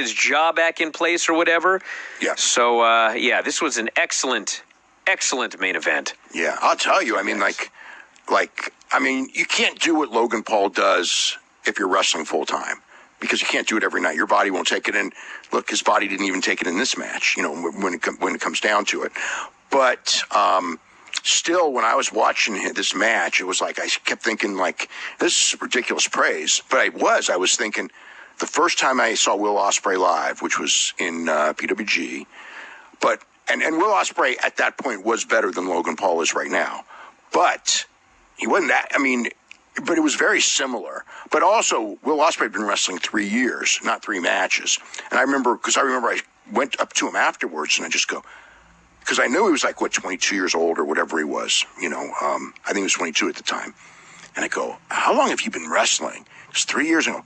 his jaw back in place or whatever. Yeah. So, this was an excellent main event. Yeah, I'll tell you. I mean, you can't do what Logan Paul does if you're wrestling full time, because you can't do it every night. Your body won't take it in. Look, his body didn't even take it in this match, when it comes down to it. But still, when I was watching this match, it was like I kept thinking, like, this is ridiculous praise. But I was thinking, the first time I saw Will Ospreay live, which was in PWG, and Will Ospreay at that point was better than Logan Paul is right now. But he wasn't that, but it was very similar. But also, Will Ospreay had been wrestling 3 years, not 3 matches. And I remember I went up to him afterwards and I just go, because I knew he was 22 years old or whatever he was, I think he was 22 at the time. And I go, how long have you been wrestling? It was 3 years ago.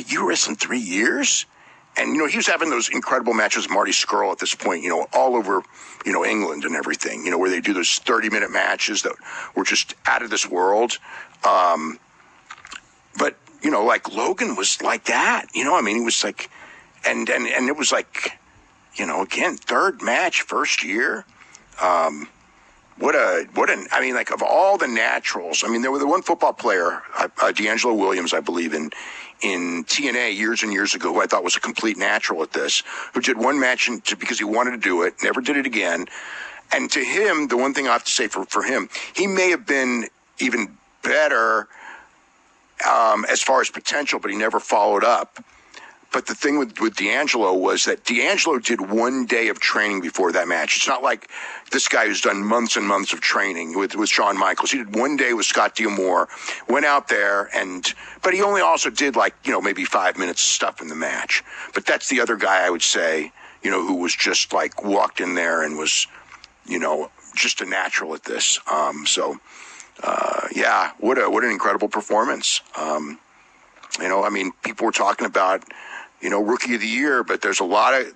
You were wrestling 3 years? And, he was having those incredible matches with Marty Scurll at this point, all over, England and everything, where they do those 30-minute matches that were just out of this world. But, Logan was like that, he was like, and it was like, again, third match, first year. Of all the naturals, there was the one football player, D'Angelo Williams, I believe, in TNA years and years ago, who I thought was a complete natural at this, who did one match because he wanted to do it, never did it again. And to him, the one thing I have to say for him, he may have been even better as far as potential, but he never followed up. But the thing with D'Angelo was that D'Angelo did 1 day of training before that match. It's not like this guy who's done months and months of training with Shawn Michaels. He did 1 day with Scott D'Amore, went out there, but he only also did maybe 5 minutes stuff in the match. But that's the other guy I would say, who was just walked in there and was, just a natural at this. What an incredible performance. People were talking about, Rookie of the Year, but there's a lot of,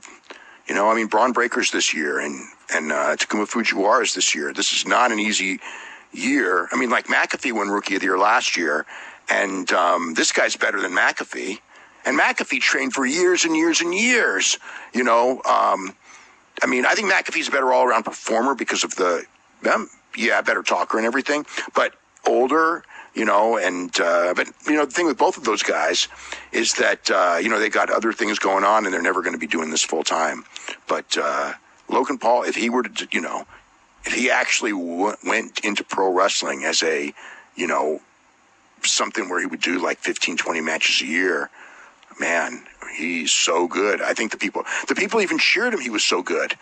Braun Breaker's this year and Takuma Fujiwara's this year. This is not an easy year. McAfee won Rookie of the Year last year, and this guy's better than McAfee. And McAfee trained for years and years and years, I think McAfee's a better all-around performer because of better talker and everything, but older, but the thing with both of those guys is that, they got other things going on and they're never going to be doing this full time. But Logan Paul, if he were to, if he actually went into pro wrestling as a, something where he would do 15, 20 matches a year, man, he's so good. I think the people even cheered him. He was so good.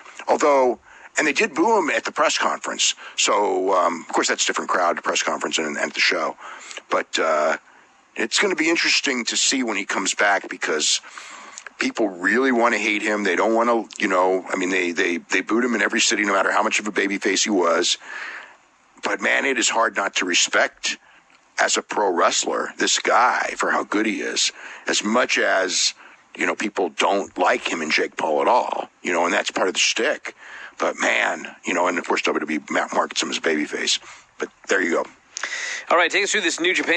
And they did boo him at the press conference. So, of course, that's a different crowd, the press conference and at the show. But it's going to be interesting to see when he comes back, because people really want to hate him. They don't want to, they booed him in every city, no matter how much of a babyface he was. But, man, it is hard not to respect, as a pro wrestler, this guy for how good he is, as much as, people don't like him and Jake Paul at all, and that's part of the shtick. But, man, and of course WWE markets him as a babyface. But there you go. All right, take us through this New Japan